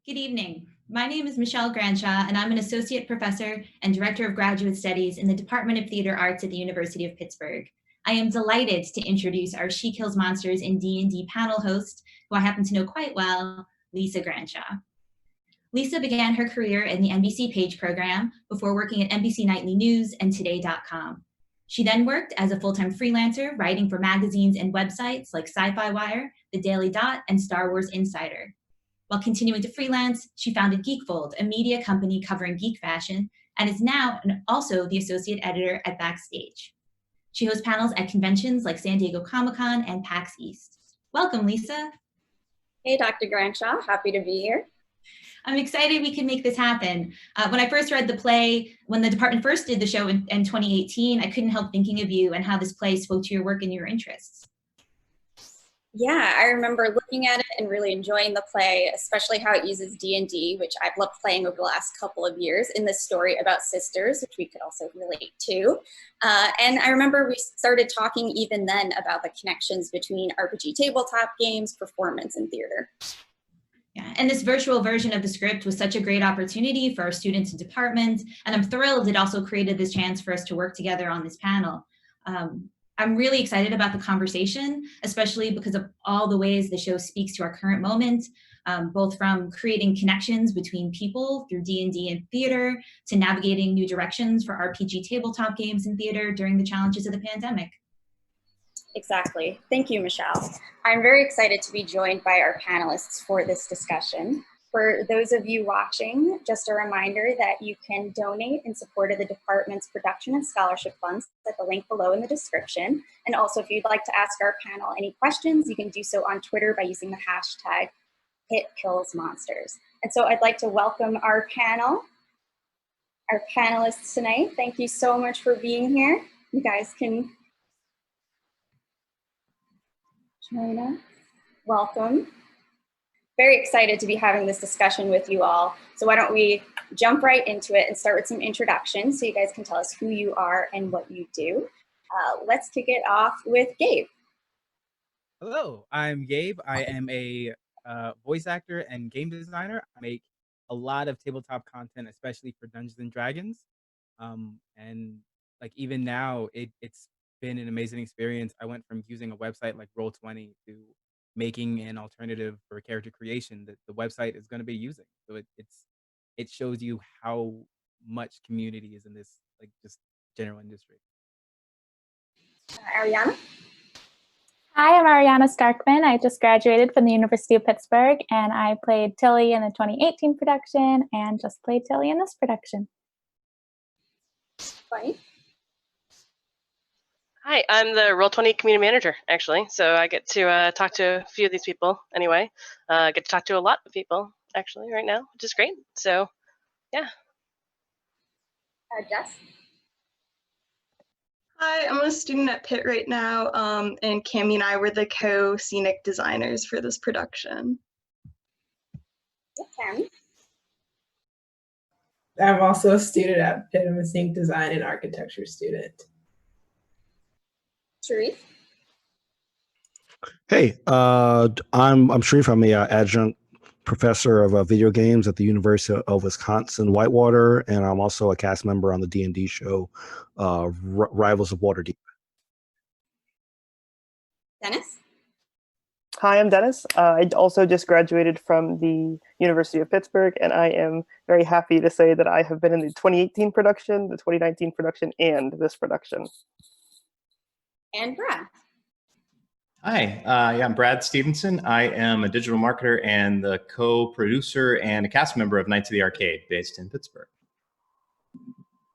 Good evening. My name is Michelle Granshaw, and I'm an associate professor and director of graduate studies in the Department of Theater Arts at the University of Pittsburgh. I am delighted to introduce our She Kills Monsters in D&D panel host, who I happen to know quite well, Lisa Granshaw. Lisa began her career in the NBC Page program before working at NBC Nightly News and Today.com. She then worked as a full-time freelancer, writing for magazines and websites like Sci-Fi Wire, The Daily Dot, and Star Wars Insider. While continuing to freelance, she founded GeekFold, a media company covering geek fashion, and is now also the associate editor at Backstage. She hosts panels at conventions like San Diego Comic-Con and PAX East. Welcome, Lisa. Hey, Dr. Granshaw, happy to be here. I'm excited we can make this happen. When I first read the play, when the department first did the show in 2018, I couldn't help thinking of you and how this play spoke to your work and your interests. Yeah, I remember looking at it and really enjoying the play, especially how it uses D&D, which I've loved playing over the last couple of years, in this story about sisters, which we could also relate to. And I remember we started talking even then about the connections between RPG tabletop games, performance, and theater. Yeah, and this virtual version of the script was such a great opportunity for our students and department, and I'm thrilled it also created this chance for us to work together on this panel. I'm really excited about the conversation, especially because of all the ways the show speaks to our current moment, both from creating connections between people through D&D and theater to navigating new directions for RPG tabletop games and theater during the challenges of the pandemic. Exactly. Thank you, Michelle. I'm very excited to be joined by our panelists for this discussion. For those of you watching, just a reminder that you can donate in support of the department's production and scholarship funds at the link below in the description. And also, if you'd like to ask our panel any questions, you can do so on Twitter by using the hashtag #PittKillsMonsters. And so I'd like to welcome our panel, our panelists tonight. Thank you so much for being here. You guys can join us. Welcome. Very excited to be having this discussion with you all. So why don't we jump right into it and start with some introductions so you guys can tell us who you are and what you do. Let's kick it off with Gabe. Hello, I'm Gabe. I am a voice actor and game designer. I make a lot of tabletop content, especially for Dungeons and Dragons. And like even now, it's been an amazing experience. I went from using a website like Roll20 to making an alternative for character creation that the website is going to be using. So it shows you how much community is in this like just general industry. Ariana? Hi, I'm Ariana Starkman. I just graduated from the University of Pittsburgh, and I played Tilly in the 2018 production and just played Tilly in this production. Funny. Hi, I'm the Roll20 community manager, actually. So I get to talk to a few of these people anyway. I get to talk to a lot of people, actually, right now, which is great. So, yeah. Jess? Hi, I'm a student at Pitt right now, and Cammie and I were the co-Scenic designers for this production. Cammie? I'm also a student at Pitt. I'm a Scenic design and architecture student. Shareef? Hey, I'm Shareef. I'm a adjunct professor of video games at the University of Wisconsin Whitewater, and I'm also a cast member on the D&D show Rivals of Waterdeep. Dennis? Hi, I'm Dennis. I also just graduated from the University of Pittsburgh, and I am very happy to say that I have been in the 2018 production, the 2019 production, and this production. And Brad. Hi, I'm Brad Stephenson. I am a digital marketer and the co-producer and a cast member of Nights of the Arcade based in Pittsburgh.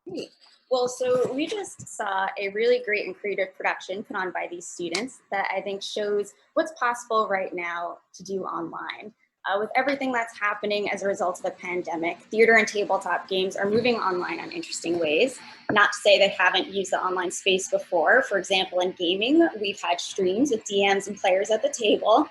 Great. Well, so we just saw a really great and creative production put on by these students that I think shows what's possible right now to do online. With everything that's happening as a result of the pandemic, theater and tabletop games are moving online in interesting ways. Not to say they haven't used the online space before. For example, in gaming, we've had streams with DMs and players at the table,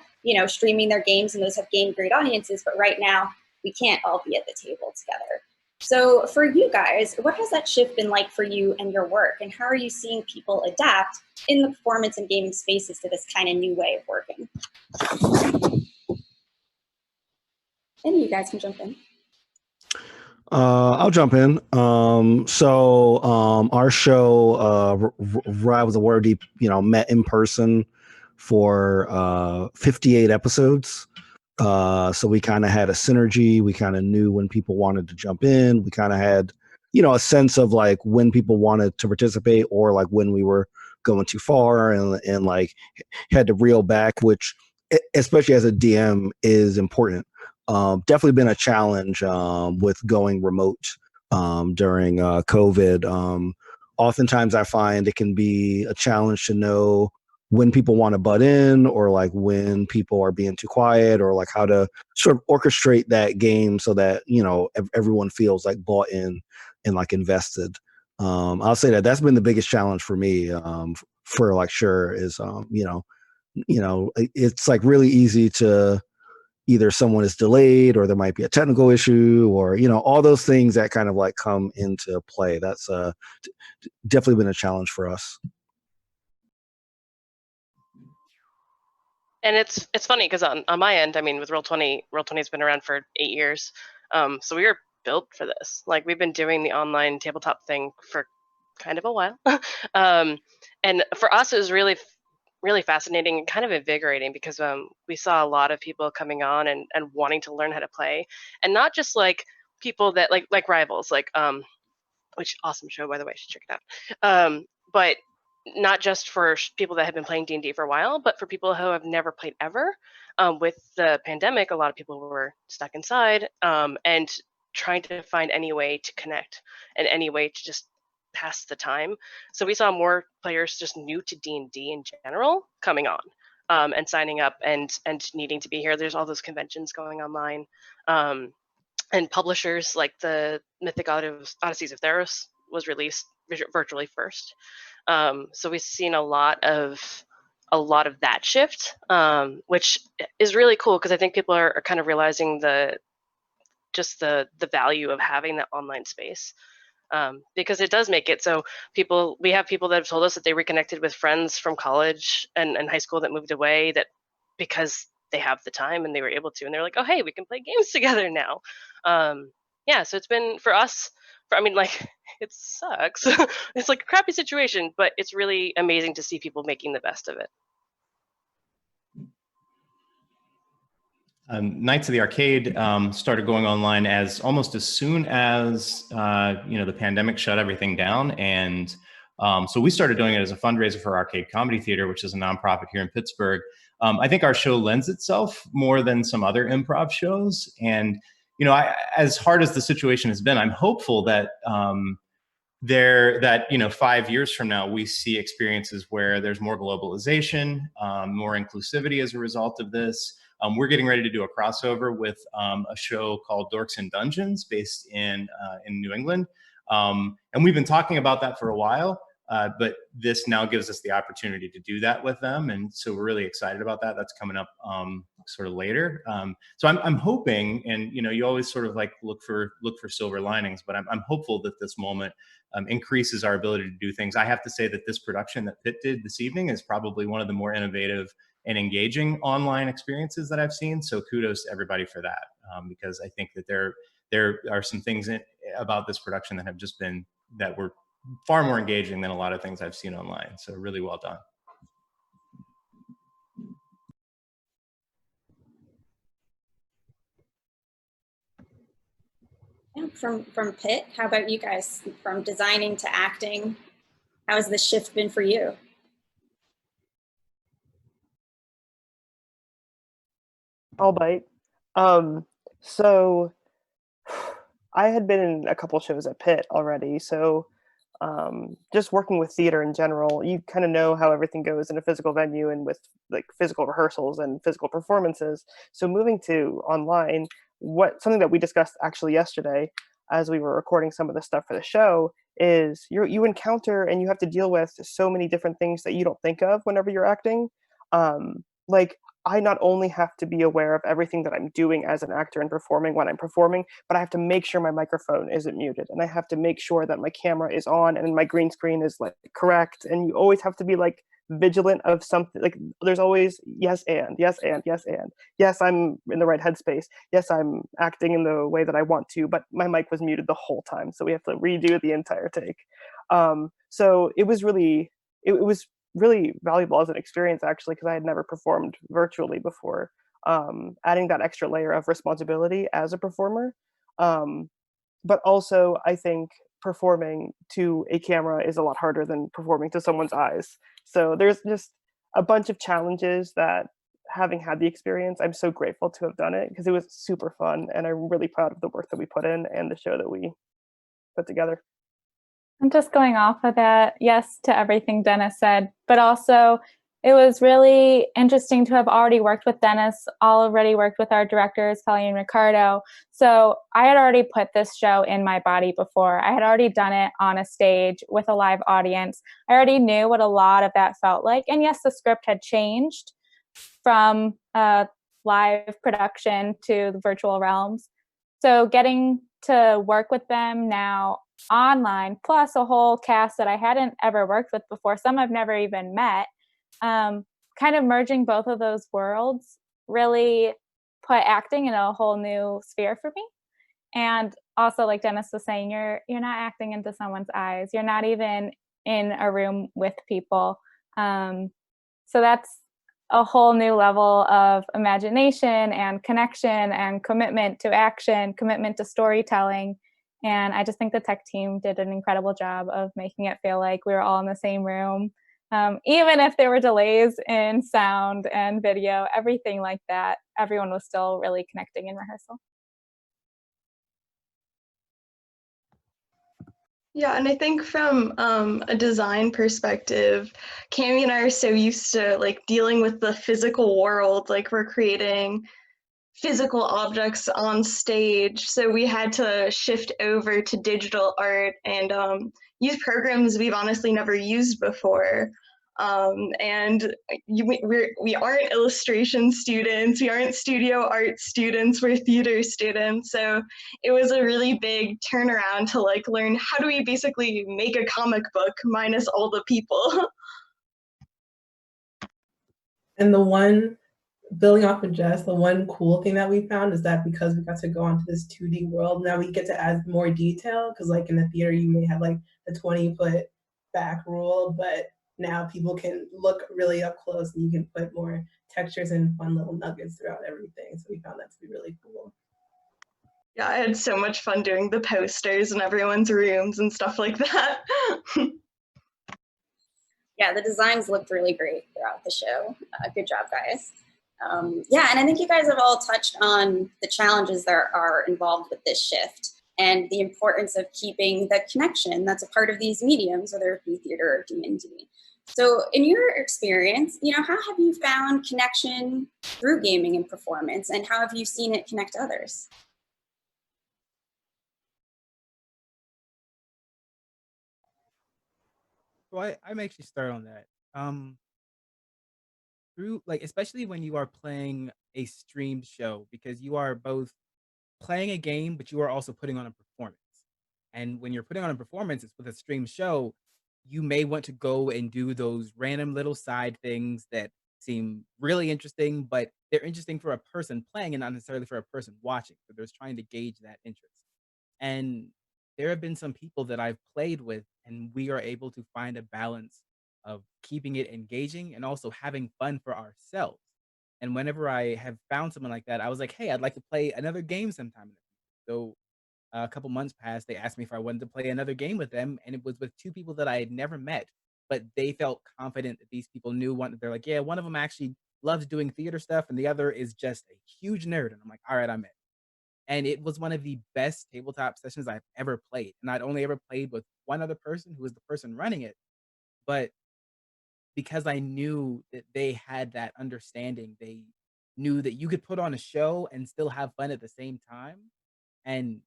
streaming their games, and those have gained great audiences. But right now, we can't all be at the table together. So for you guys, what has that shift been like for you and your work? And how are you seeing people adapt in the performance and gaming spaces to this kind of new way of working? Any of you guys can jump in. I'll jump in. Our show, Ride with the Waterdeep, met in person for 58 episodes. So we kind of had a synergy. We kind of knew when people wanted to jump in. We kind of had, a sense of like when people wanted to participate or like when we were going too far and like had to reel back, which especially as a DM is important. Definitely been a challenge with going remote during COVID. Oftentimes I find it can be a challenge to know when people want to butt in or like when people are being too quiet or like how to sort of orchestrate that game so that, everyone feels like bought in and like invested. I'll say that's been the biggest challenge for me for like sure is, it's like really easy to either someone is delayed or there might be a technical issue or, all those things that kind of like come into play. That's definitely been a challenge for us. And it's funny because on my end, I mean, with Roll20 has been around for 8 years. So we were built for this. Like we've been doing the online tabletop thing for kind of a while. And for us, it was really fascinating and kind of invigorating because we saw a lot of people coming on and wanting to learn how to play, and not just like people that like Rivals, which awesome show by the way, you should check it out. But not just for people that have been playing D&D for a while, but for people who have never played ever. With the pandemic, a lot of people were stuck inside and trying to find any way to connect and any way to just pass the time. So we saw more players just new to D&D in general coming on and signing up and needing to be here. There's all those conventions going online. And publishers like the Mythic Odysseys of Theros was released virtually first. So we've seen a lot of that shift, which is really cool because I think people are kind of realizing the value of having that online space. Because it does make it so we have people that have told us that they reconnected with friends from college and high school that moved away because they have the time and they were able to, and they're like, oh, hey, we can play games together now. Yeah, so it's been for us, it sucks. It's like a crappy situation, but it's really amazing to see people making the best of it. Nights of the Arcade started going online almost as soon as the pandemic shut everything down, and so we started doing it as a fundraiser for Arcade Comedy Theater, which is a nonprofit here in Pittsburgh. I think our show lends itself more than some other improv shows, and as hard as the situation has been, I'm hopeful that 5 years from now we see experiences where there's more globalization, more inclusivity as a result of this. We're getting ready to do a crossover with a show called Dorks and Dungeons based in New England. And we've been talking about that for a while, but this now gives us the opportunity to do that with them. And so we're really excited about that. That's coming up sort of later. So I'm hoping, and you always sort of like look for silver linings, but I'm hopeful that this moment increases our ability to do things. I have to say that this production that Pitt did this evening is probably one of the more innovative and engaging online experiences that I've seen. So kudos to everybody for that, because I think that there are some things about this production that were far more engaging than a lot of things I've seen online. So really well done. Yeah, from Pitt, how about you guys? From designing to acting, how has this shift been for you? I'll bite. So I had been in a couple shows at Pitt already, so just working with theater in general, you kind of know how everything goes in a physical venue and with like physical rehearsals and physical performances. So moving to online, something that we discussed actually yesterday as we were recording some of the stuff for the show is you encounter and you have to deal with so many different things that you don't think of whenever you're acting. Like I not only have to be aware of everything that I'm doing as an actor and performing when I'm performing, but I have to make sure my microphone isn't muted, and I have to make sure that my camera is on and my green screen is like correct. And you always have to be like vigilant of something. Like there's always yes and yes and yes and yes, I'm in the right headspace. Yes, I'm acting in the way that I want to, but my mic was muted the whole time, so we have to redo the entire take. So it was really it was really valuable as an experience, actually, because I had never performed virtually before. Adding that extra layer of responsibility as a performer. But also, I think performing to a camera is a lot harder than performing to someone's eyes. So there's just a bunch of challenges that, having had the experience, I'm so grateful to have done it because it was super fun, and I'm really proud of the work that we put in and the show that we put together. I'm just going off of that, yes to everything Dennis said, but also it was really interesting to have already worked with Dennis, already worked with our directors, Kelly and Ricardo. So I had already put this show in my body before. I had already done it on a stage with a live audience. I already knew what a lot of that felt like. And yes, the script had changed from live production to the virtual realms. So getting to work with them now online, plus a whole cast that I hadn't ever worked with before, some I've never even met, kind of merging both of those worlds really put acting in a whole new sphere for me. And also, like Dennis was saying, you're not acting into someone's eyes. You're not even in a room with people. So that's a whole new level of imagination and connection and commitment to action, commitment to storytelling. And I just think the tech team did an incredible job of making it feel like we were all in the same room. Even if there were delays in sound and video, everything like that, everyone was still really connecting in rehearsal. Yeah, and I think from a design perspective, Cami and I are so used to like dealing with the physical world, like we're creating physical objects on stage. So we had to shift over to digital art and use programs we've honestly never used before. And we aren't illustration students, we aren't studio art students, we're theater students. So it was a really big turnaround to like learn how do we basically make a comic book minus all the people. And building off of Jess, the one cool thing that we found is that because we got to go onto this 2D world, now we get to add more detail, because like in the theater you may have like a 20-foot back rule, but now people can look really up close and you can put more textures and fun little nuggets throughout everything. So we found that to be really cool. Yeah, I had so much fun doing the posters in everyone's rooms and stuff like that. Yeah, the designs looked really great throughout the show. Good job, guys. Yeah, and I think you guys have all touched on the challenges that are involved with this shift and the importance of keeping the connection that's a part of these mediums, whether it be theater or D&D. So in your experience, how have you found connection through gaming and performance, and how have you seen it connect others? So I'm actually start on that. Through like especially when you are playing a streamed show, because you are both playing a game, but you are also putting on a performance. And when you're putting on a performance, it's with a stream show, you may want to go and do those random little side things that seem really interesting, but they're interesting for a person playing and not necessarily for a person watching. So there's trying to gauge that interest. And there have been some people that I've played with, and we are able to find a balance of keeping it engaging and also having fun for ourselves. And whenever I have found someone like that, I was like, hey, I'd like to play another game sometime. So a couple months passed, they asked me if I wanted to play another game with them, and it was with two people that I had never met, but they felt confident that these people knew one. They're like, yeah, one of them actually loves doing theater stuff, and the other is just a huge nerd. And I'm like, all right, I'm in. And it was one of the best tabletop sessions I've ever played. And I'd only ever played with one other person who was the person running it, but because I knew that they had that understanding, they knew that you could put on a show and still have fun at the same time. And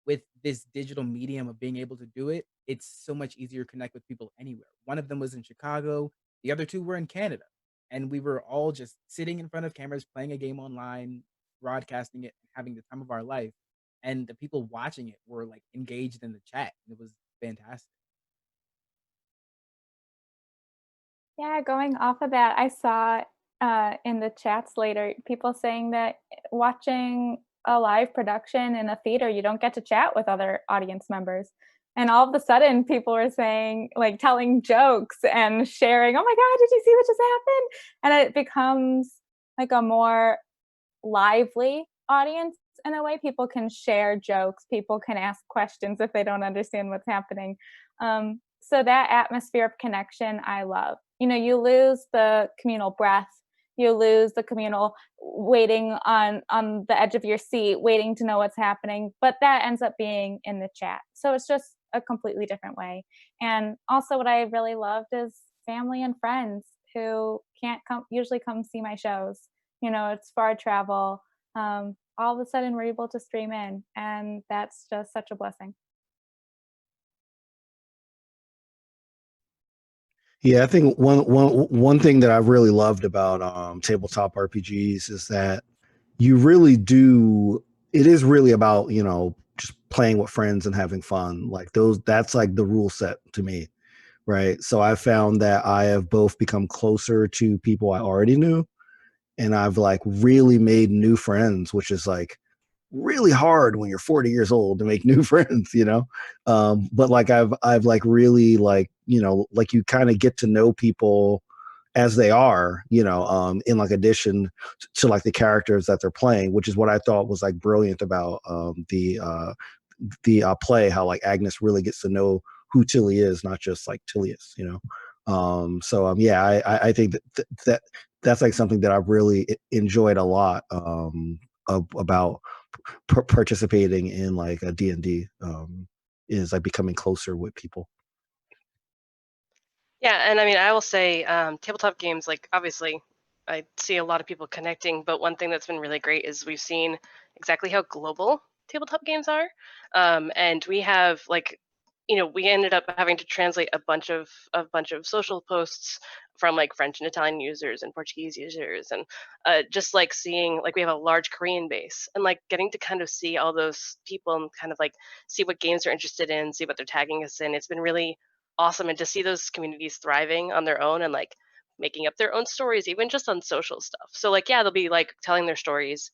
with this digital medium of being able to do it, it's so much easier to connect with people anywhere. One of them was in Chicago, the other two were in Canada. And we were all just sitting in front of cameras, playing a game online, broadcasting it, having the time of our life. And the people watching it were like engaged in the chat. And it was fantastic. Yeah, going off of that, I saw in the chats later people saying that watching a live production in a theater, you don't get to chat with other audience members. And all of a sudden, people were saying, like, telling jokes and sharing, oh my God, did you see what just happened? And it becomes like a more lively audience in a way. People can share jokes, people can ask questions if they don't understand what's happening. So that atmosphere of connection, I love. You know, you lose the communal breath, you lose the communal waiting on the edge of your seat, waiting to know what's happening, but that ends up being in the chat. So it's just a completely different way. And also, what I really loved is family and friends who can't usually come see my shows. You know, it's far travel. All of a sudden, we're able to stream in, and that's just such a blessing. Yeah, I think one thing that I've really loved about tabletop RPGs is that you really do. It is really about, you know, just playing with friends and having fun. Like that's like the rule set to me, right? So I found that I have both become closer to people I already knew, and I've like really made new friends, which is like really hard when you're 40 years old to make new friends, you know. But like I've like really, like, you know, like you kind of get to know people as they are, you know, in like addition to like the characters that they're playing, which is what I thought was like brilliant about the play, how like Agnes really gets to know who Tilly is, not just like Tilius, you know. Yeah, I think that's like something that I've really enjoyed a lot, about participating in like a D&D, is like becoming closer with people. Yeah, and I mean, I will say, tabletop games, like, obviously, I see a lot of people connecting, but one thing that's been really great is we've seen exactly how global tabletop games are. And we have, like, you know, we ended up having to translate a bunch of social posts from like French and Italian users and Portuguese users, and just like seeing, like, we have a large Korean base, and like getting to kind of see all those people and kind of like see what games they're interested in, see what they're tagging us in. It's been really awesome, and to see those communities thriving on their own and like making up their own stories, even just on social stuff. So like, yeah, they'll be like telling their stories,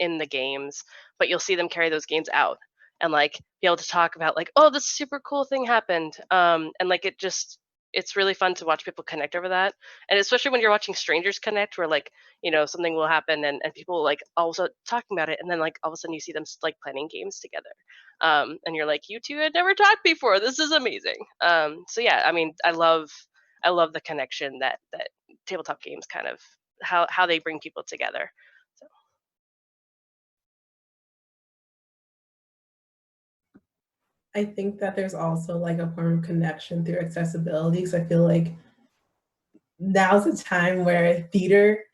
in the games, but you'll see them carry those games out and like be able to talk about like, oh, this super cool thing happened, and like it's really fun to watch people connect over that. And especially when you're watching strangers connect, where like, you know, something will happen, and people like also talking about it, and then like all of a sudden you see them like planning games together, and you're like, you two had never talked before, this is amazing. So yeah, I mean, I love the connection that tabletop games kind of, how they bring people together. So I think that there's also like a form of connection through accessibility, because I feel like now's the time where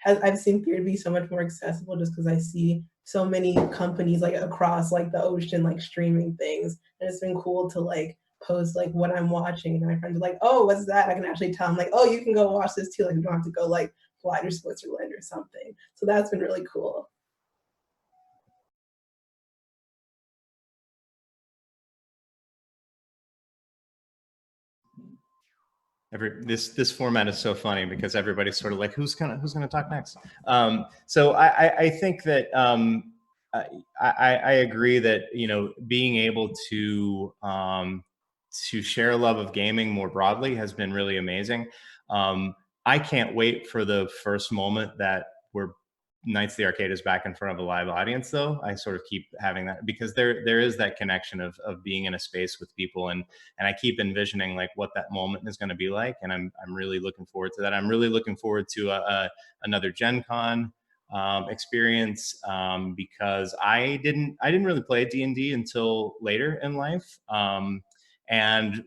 I've seen theater be so much more accessible, just because I see so many companies like across like the ocean like streaming things, and it's been cool to like post like what I'm watching, and my friends are like, oh, what's that? I can actually tell them like, oh, you can go watch this too, like you don't have to go like fly to Switzerland or something. So that's been really cool. This format is so funny because everybody's sort of like, who's gonna talk next? So I think that I agree that, you know, being able to share a love of gaming more broadly has been really amazing. I can't wait for the first moment that we're Knights of the Arcade is back in front of a live audience, though. I sort of keep having that because there is that connection of being in a space with people, and I keep envisioning like what that moment is going to be like, and I'm really looking forward to that. I'm really looking forward to another Gen Con experience, because I didn't really play D&D until later in life. And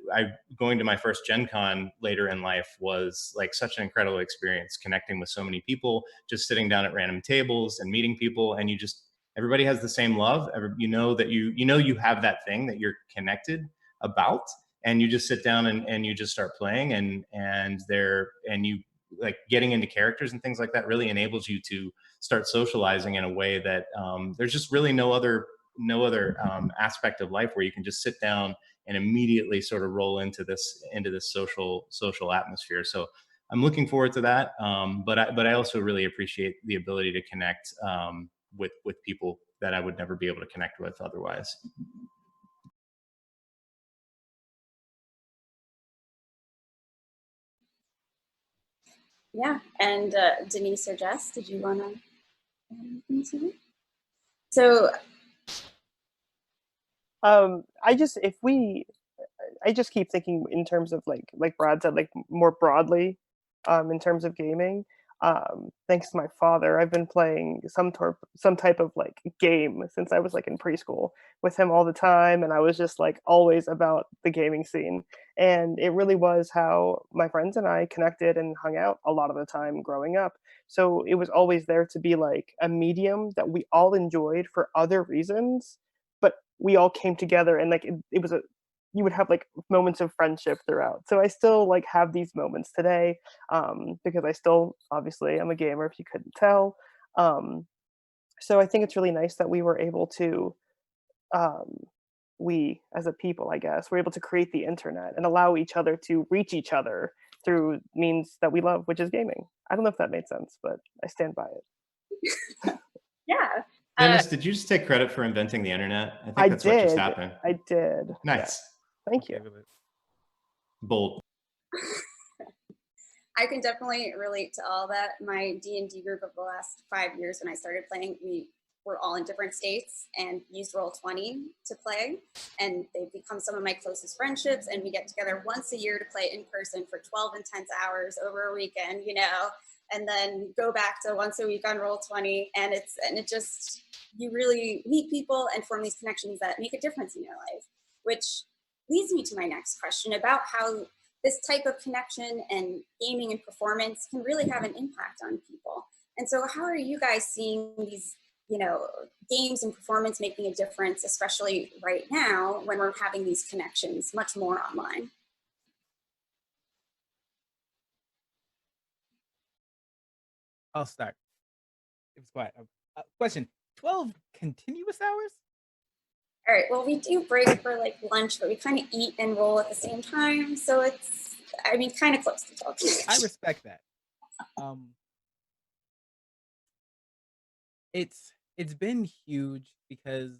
going to my first Gen Con later in life was like such an incredible experience, connecting with so many people, just sitting down at random tables and meeting people, and everybody has the same love. You know that you have that thing that you're connected about, and you just sit down and you just start playing, and you like getting into characters and things like that really enables you to start socializing in a way that there's just really no other aspect of life where you can just sit down and immediately sort of roll into this social atmosphere. So I'm looking forward to that. But I also really appreciate the ability to connect with people that I would never be able to connect with otherwise. Yeah, and Denise or Jess, did you want to add anything to it? So, I just keep thinking in terms of like Brad said, like more broadly, in terms of gaming. Thanks to my father, I've been playing some type of like game since I was like in preschool with him all the time, and I was just like always about the gaming scene. And it really was how my friends and I connected and hung out a lot of the time growing up. So it was always there to be like a medium that we all enjoyed for other reasons, but we all came together and like it was a you would have like moments of friendship throughout. So I still like have these moments today, because I still obviously I'm a gamer if you couldn't tell. Um, so I think it's really nice that we were able to, um, we as a people, I guess, were able to create the internet and allow each other to reach each other through means that we love, which is gaming. I don't know if that made sense, but I stand by it. yeah. Dennis, did you just take credit for inventing the internet? I think I that's what just did. happened. I did. Nice. Yeah. Thank you. Bold. I can definitely relate to all that. My D&D group of the last 5 years when I started playing, we were all in different states and used Roll20 to play. And they've become some of my closest friendships. And we get together once a year to play in person for 12 intense hours over a weekend, you know, and then go back to once a week on Roll20. And it just, you really meet people and form these connections that make a difference in your life, which leads me to my next question about how this type of connection and gaming and performance can really have an impact on people. And so how are you guys seeing these, you know, games and performance making a difference, especially right now when we're having these connections much more online? I'll start. It was quiet. Question: 12 continuous hours? All right, well, we do break for like lunch, but we kind of eat and roll at the same time. So it's, I mean, kind of close to 12. I respect that. It's been huge because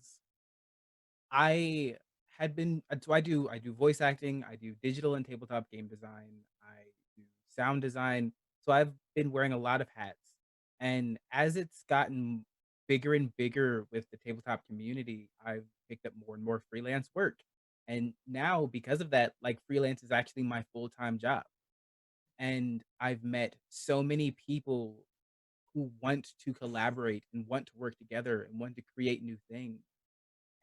I had been so I do voice acting, I do digital and tabletop game design, I do sound design. So I've been wearing a lot of hats. And as it's gotten bigger and bigger with the tabletop community, I've picked up more and more freelance work. And now because of that, like freelance is actually my full-time job. And I've met so many people who want to collaborate and want to work together and want to create new things.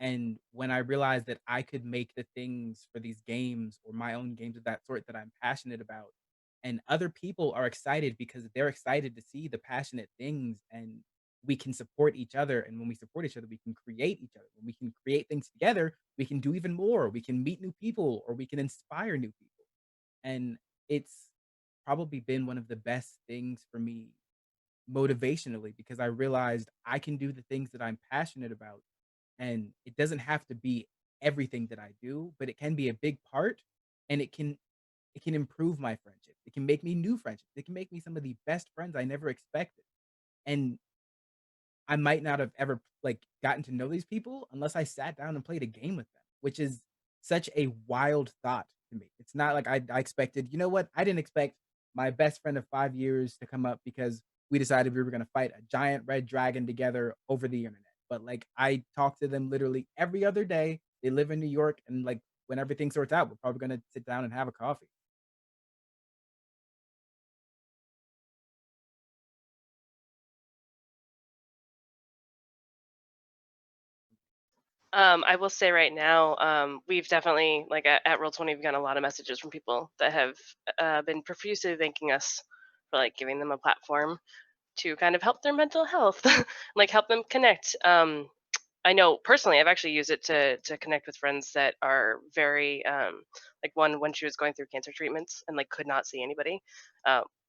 And when I realized that I could make the things for these games or my own games of that sort that I'm passionate about, and other people are excited because they're excited to see the passionate things, and we can support each other. And when we support each other, we can create each other. When we can create things together, we can do even more. We can meet new people or we can inspire new people. And it's probably been one of the best things for me motivationally because I realized I can do the things that I'm passionate about, and it doesn't have to be everything that I do, but it can be a big part, and it can improve my friendships. It can make me new friendships. It can make me some of the best friends I never expected. And I might not have ever like gotten to know these people unless I sat down and played a game with them, which is such a wild thought to me. It's not like I expected, you know what? I didn't expect my best friend of 5 years to come up because we decided we were going to fight a giant red dragon together over the internet. But like I talk to them literally every other day. They live in New York, and like when everything sorts out, we're probably going to sit down and have a coffee. I will say right now, we've definitely, like at Roll20, we've gotten a lot of messages from people that have been profusely thanking us for like giving them a platform to kind of help their mental health, like help them connect. I know personally, I've actually used it to connect with friends that are very like one when she was going through cancer treatments and like could not see anybody.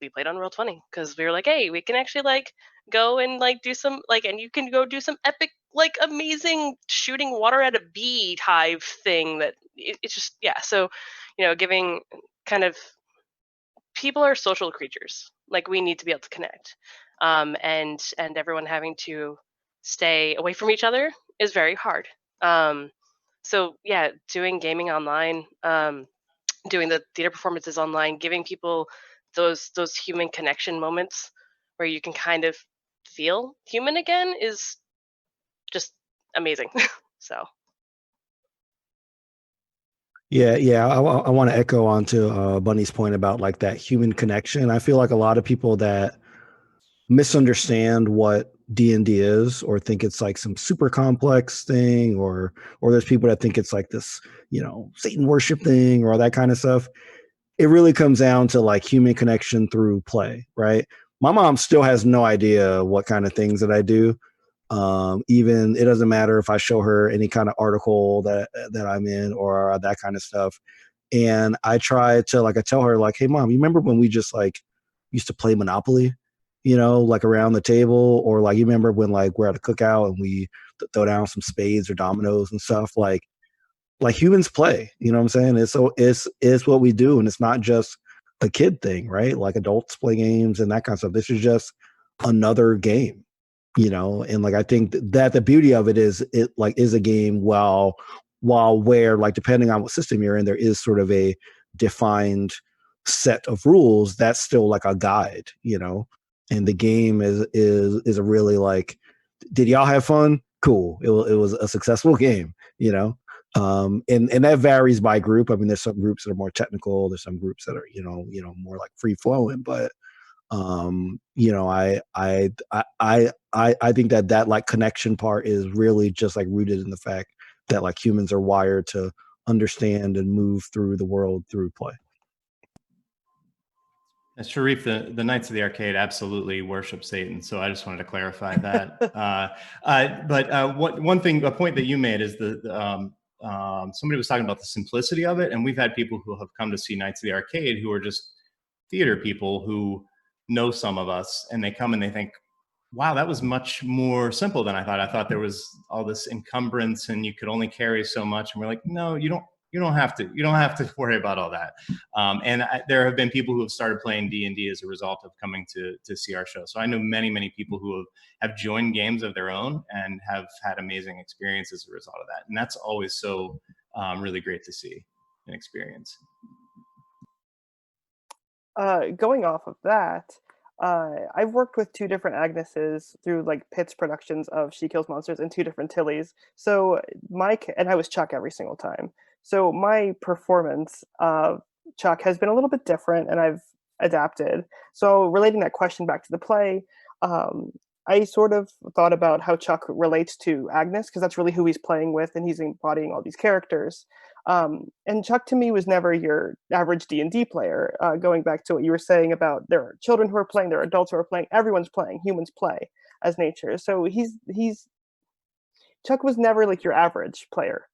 We played on Roll20 because we were like, hey, we can actually like go and like do some like, and you can go do some epic like amazing shooting water at a bee hive thing that it's just yeah. So you know, giving kind of people are social creatures. Like, we need to be able to connect, and everyone having to stay away from each other is very hard. So yeah, doing gaming online, doing the theater performances online, giving people those human connection moments where you can kind of feel human again is just amazing. So Yeah. I want to echo onto Bunny's point about like that human connection. I feel like a lot of people that misunderstand what D&D is, or think it's like some super complex thing, or there's people that think it's like this, Satan worship thing or all that kind of stuff. It really comes down to like human connection through play, right? My mom still has no idea what kind of things that I do. Even it doesn't matter if I show her any kind of article that I'm in or that kind of stuff. And I try to I tell her like, hey mom, you remember when we just like used to play Monopoly, like around the table, or like you remember when like we're at a cookout and we throw down some spades or dominoes and stuff, like humans play, you know what I'm saying? It's what we do. And it's not just a kid thing, right? Like adults play games and that kind of stuff. This is just another game, and like I think that the beauty of it is it like is a game while where like depending on what system you're in, there is sort of a defined set of rules that's still like a guide, and the game is a really like, did y'all have fun? Cool. It was a successful game, and that varies by group. I mean, there's some groups that are more technical, there's some groups that are more like free flowing, but I think that like connection part is really just like rooted in the fact that like humans are wired to understand and move through the world through play. Shareef, the Knights of the Arcade absolutely worship Satan, so I just wanted to clarify that. A point that you made is somebody was talking about the simplicity of it, and we've had people who have come to see Knights of the Arcade who are just theater people who know some of us, and they come and they think, wow, that was much more simple than I thought. I thought there was all this encumbrance and you could only carry so much. And we're like, no, you don't have to worry about all that. There have been people who have started playing D&D as a result of coming to see our show. So I know many people who have joined games of their own and have had amazing experiences as a result of that. And that's always so really great to see and experience. Going off of that, I've worked with two different Agneses through like Pitt's productions of She Kills Monsters and two different Tillys. So and I was Chuck every single time. So my performance of Chuck has been a little bit different, and I've adapted. So relating that question back to the play, I sort of thought about how Chuck relates to Agnes, because that's really who he's playing with, and he's embodying all these characters. And Chuck to me was never your average D&D player. Going back to what you were saying about there are children who are playing, there are adults who are playing, everyone's playing, humans play as nature. So Chuck was never like your average player.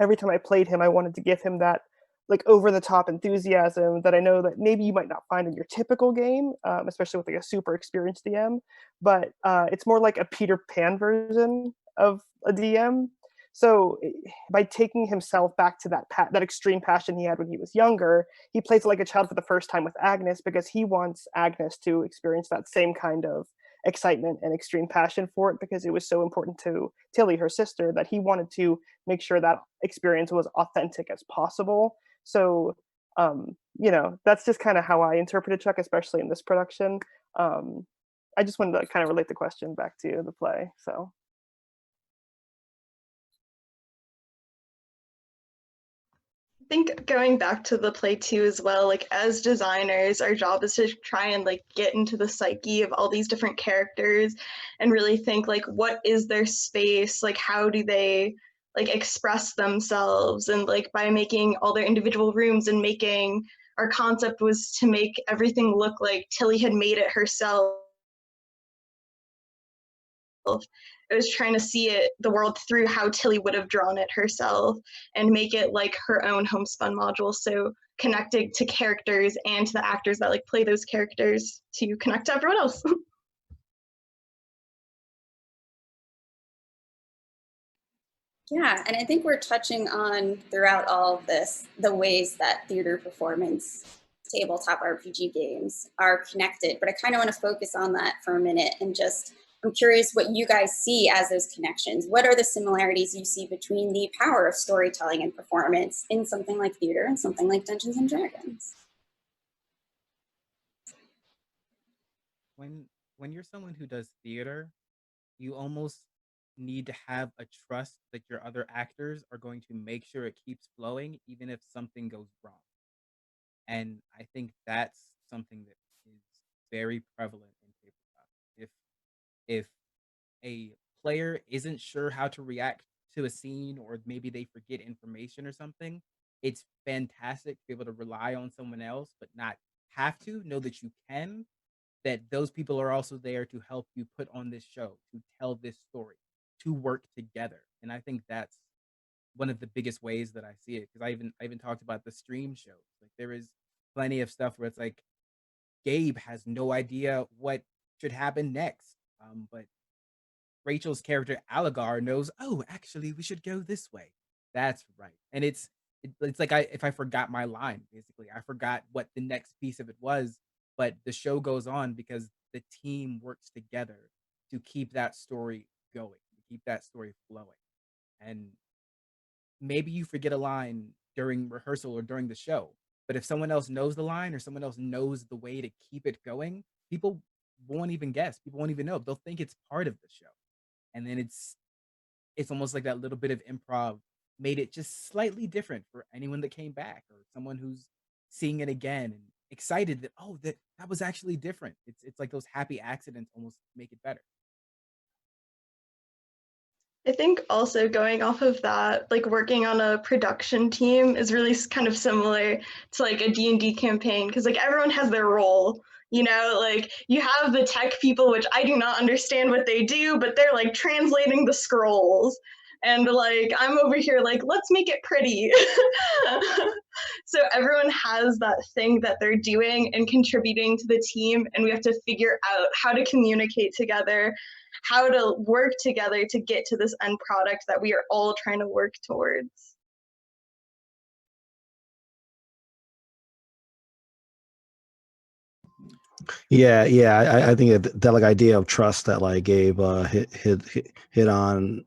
Every time I played him, I wanted to give him that like over the top enthusiasm that I know that maybe you might not find in your typical game, especially with like a super experienced DM, but it's more like a Peter Pan version of a DM. So by taking himself back to that extreme passion he had when he was younger, he plays like a child for the first time with Agnes, because he wants Agnes to experience that same kind of excitement and extreme passion for it, because it was so important to Tilly, her sister, that he wanted to make sure that experience was authentic as possible. So, that's just kind of how I interpreted Chuck, especially in this production. I just wanted to kind of relate the question back to the play. So. I think going back to the play too as well, like as designers, our job is to try and like get into the psyche of all these different characters and really think like, what is their space? Like, how do they like express themselves? And like by making all their individual rooms and our concept was to make everything look like Tilly had made it herself. I was trying to see the world through how Tilly would have drawn it herself and make it like her own homespun module. So connected to characters and to the actors that like play those characters to connect to everyone else. Yeah, and I think we're touching on throughout all of this the ways that theater performance tabletop RPG games are connected, but I kind of want to focus on that for a minute and just, I'm curious what you guys see as those connections. What are the similarities you see between the power of storytelling and performance in something like theater and something like Dungeons and Dragons? When you're someone who does theater, you almost need to have a trust that your other actors are going to make sure it keeps flowing, even if something goes wrong. And I think that's something that is very prevalent in tabletop. If a player isn't sure how to react to a scene, or maybe they forget information or something, it's fantastic to be able to rely on someone else, but not have to. Know that you can, that those people are also there to help you put on this show, to tell this story, to work together. And I think that's one of the biggest ways that I see it, because I even talked about the stream shows. Like, there is plenty of stuff where it's like Gabe has no idea what should happen next, but Rachel's character Aligar knows, oh, actually we should go this way. That's right. And it's like, if I forgot my line, basically I forgot what the next piece of it was, but the show goes on because the team works together to keep that story going, to keep that story flowing. And maybe you forget a line during rehearsal or during the show, but if someone else knows the line or someone else knows the way to keep it going, people won't even guess. People won't even know. They'll think it's part of the show. And then it's almost like that little bit of improv made it just slightly different for anyone that came back, or someone who's seeing it again and excited that, oh, that was actually different. It's like those happy accidents almost make it better. I think also going off of that, like working on a production team is really kind of similar to like a D&D campaign, because like everyone has their role, you know, like you have the tech people, which I do not understand what they do, but they're like translating the scrolls. And like I'm over here like, let's make it pretty. So everyone has that thing that they're doing and contributing to the team, and we have to figure out how to communicate together, how to work together to get to this end product that we are all trying to work towards. Yeah. I think that like idea of trust that like Gabe hit on,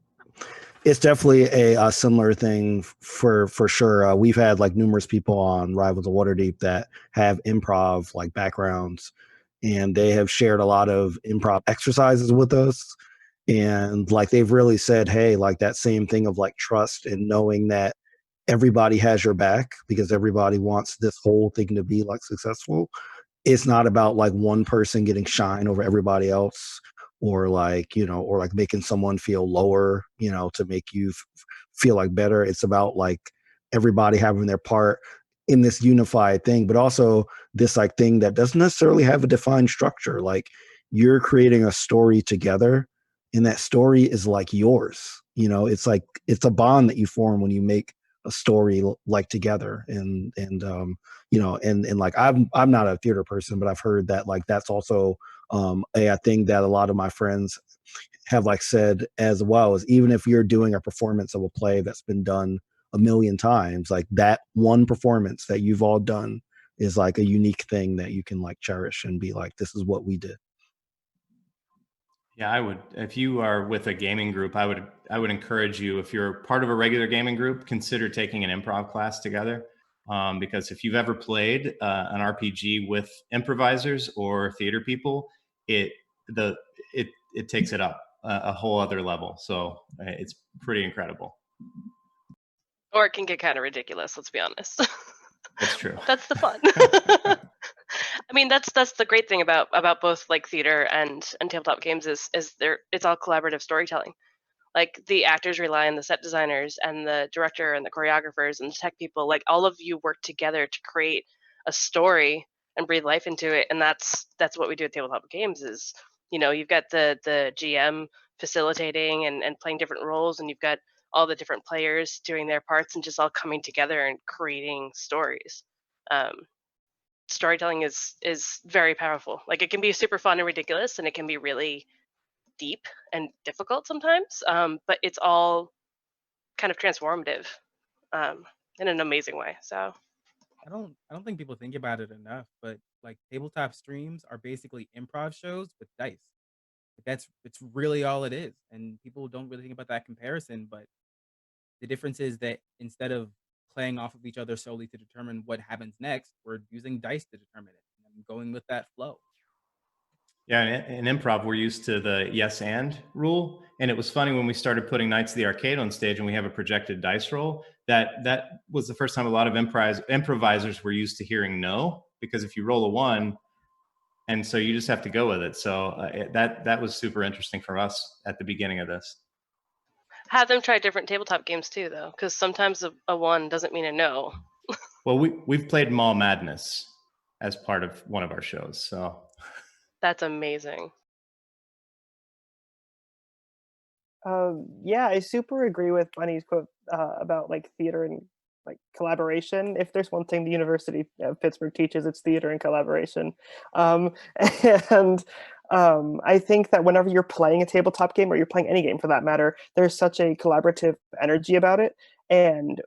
it's definitely a similar thing for sure. We've had like numerous people on Rivals of Waterdeep that have improv like backgrounds, and they have shared a lot of improv exercises with us. And like they've really said, hey, like that same thing of like trust and knowing that everybody has your back because everybody wants this whole thing to be like successful. It's not about like one person getting shine over everybody else, or like, you know, or like making someone feel lower, you know, to make you feel like better. It's about like everybody having their part in this unified thing, but also this like thing that doesn't necessarily have a defined structure. Like you're creating a story together, and that story is like yours. You know, it's like it's a bond that you form when you make a story like together. And you know, and like I'm not a theater person, but I've heard that like that's also a thing that a lot of my friends have like said as well, is even if you're doing a performance of a play that's been done a million times, like that one performance that you've all done is like a unique thing that you can like cherish and be like, this is what we did. Yeah, I would. If you are with a gaming group, I would encourage you, if you're part of a regular gaming group, consider taking an improv class together. Because if you've ever played an RPG with improvisers or theater people, it takes it up a whole other level. So it's pretty incredible. Or it can get kind of ridiculous, let's be honest. That's true. That's the fun. I mean, that's the great thing about both like theater and tabletop games is it's all collaborative storytelling. Like the actors rely on the set designers and the director and the choreographers and the tech people. Like all of you work together to create a story and breathe life into it. And that's what we do at tabletop games is, you know, you've got the GM facilitating and playing different roles, and you've got all the different players doing their parts and just all coming together and creating stories. Storytelling is very powerful. Like it can be super fun and ridiculous, and it can be really deep and difficult sometimes, but it's all kind of transformative in an amazing way. So I don't think people think about it enough, but like tabletop streams are basically improv shows with dice. It's really all it is, and people don't really think about that comparison. But the difference is that instead of playing off of each other solely to determine what happens next, we're using dice to determine it and going with that flow. Yeah, in improv, we're used to the yes and rule. And it was funny when we started putting Knights of the Arcade on stage and we have a projected dice roll, that was the first time a lot of improvisers were used to hearing no, because if you roll a 1, and so you just have to go with it. So that was super interesting for us at the beginning of this. Have them try different tabletop games too, though, because sometimes a 1 doesn't mean a no. Well, we've played Mall Madness as part of one of our shows, so. That's amazing. Yeah, I super agree with Bunny's quote about like theater and like collaboration. If there's one thing the University of Pittsburgh teaches, it's theater and collaboration. And I think that whenever you're playing a tabletop game, or you're playing any game for that matter, there's such a collaborative energy about it. And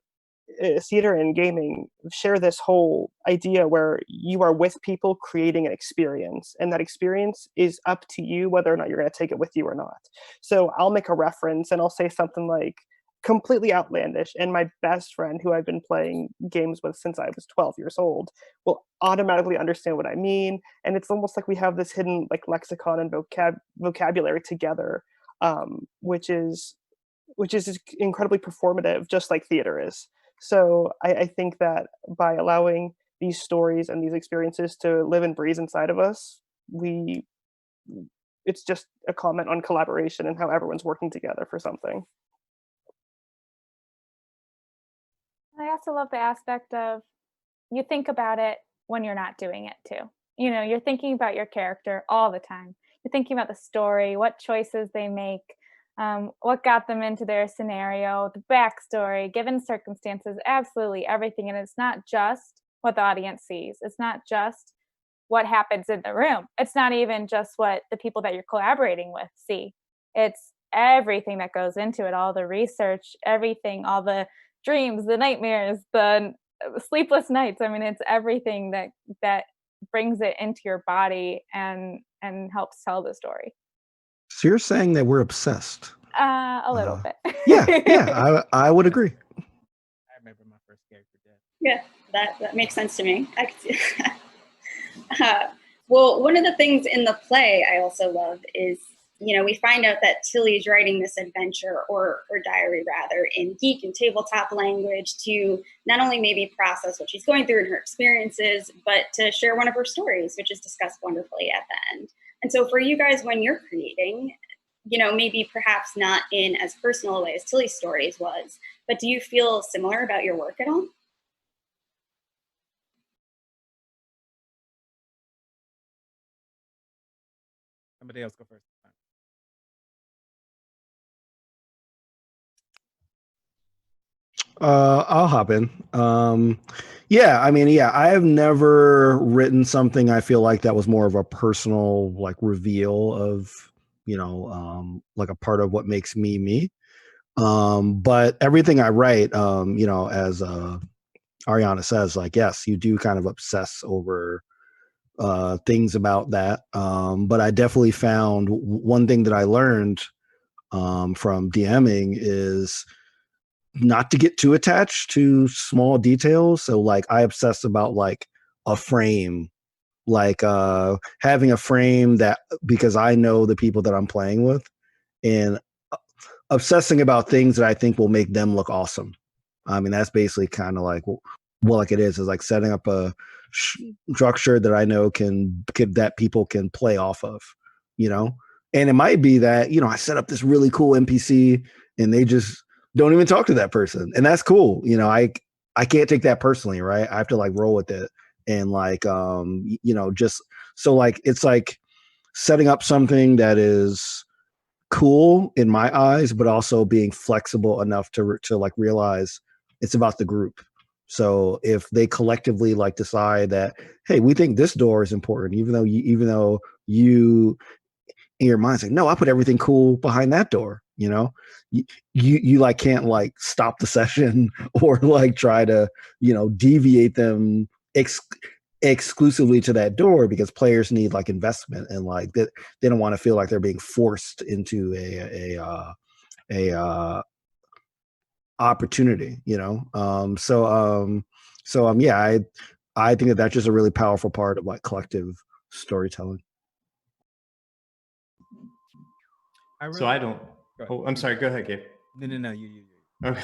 theater and gaming share this whole idea where you are with people creating an experience, and that experience is up to you whether or not you're going to take it with you or not. So I'll make a reference and I'll say something like completely outlandish, and my best friend, who I've been playing games with since I was 12 years old, will automatically understand what I mean. And it's almost like we have this hidden like lexicon and vocabulary together, which is incredibly performative, just like theater is. So I think that by allowing these stories and these experiences to live and breathe inside of us, it's just a comment on collaboration and how everyone's working together for something. I also love the aspect of you think about it when you're not doing it too. You know, you're thinking about your character all the time. You're thinking about the story, what choices they make, what got them into their scenario, the backstory, given circumstances, absolutely everything. And it's not just what the audience sees. It's not just what happens in the room. It's not even just what the people that you're collaborating with see. It's everything that goes into it, all the research, everything, all the dreams, the nightmares, the sleepless nights. I mean, it's everything that brings it into your body and helps tell the story. So you're saying that we're obsessed? A little bit. Yeah, I would agree. I remember my first character death. Yeah, that makes sense to me. I could see that. Well, one of the things in the play I also love is, you know, we find out that Tilly's writing this adventure or diary rather in geek and tabletop language to not only maybe process what she's going through in her experiences, but to share one of her stories, which is discussed wonderfully at the end. And so for you guys, when you're creating, you know, maybe perhaps not in as personal a way as Tilly's stories was, but do you feel similar about your work at all? Somebody else go first. I'll hop in. Yeah, I mean, yeah, I have never written something I feel like that was more of a personal like reveal of, you know, like a part of what makes me me. But everything I write, you know, as Ariana says, like, yes, you do kind of obsess over things about that. But I definitely found one thing that I learned from DMing is not to get too attached to small details. So like I obsess about like a frame, like having a frame that, because I know the people that I'm playing with, and obsessing about things that I think will make them look awesome. I mean, that's basically kind of like like it is like setting up a structure that I know that people can play off of, you know? And it might be that, you know, I set up this really cool NPC and they just don't even talk to that person. And that's cool. You know, I can't take that personally, right? I have to like roll with it. And like, you know, just so like, it's like setting up something that is cool in my eyes, but also being flexible enough to like realize it's about the group. So if they collectively like decide that, hey, we think this door is important, even though you in your mind's like, no, I put everything cool behind that door. You know, you like can't like stop the session or like try to, you know, deviate them exclusively to that door, because players need like investment, and like they don't want to feel like they're being forced into a opportunity, you know. Yeah, I think that that's just a really powerful part of like collective storytelling. So I don't. Oh, I'm sorry. Go ahead, Gabe. No. You. Okay.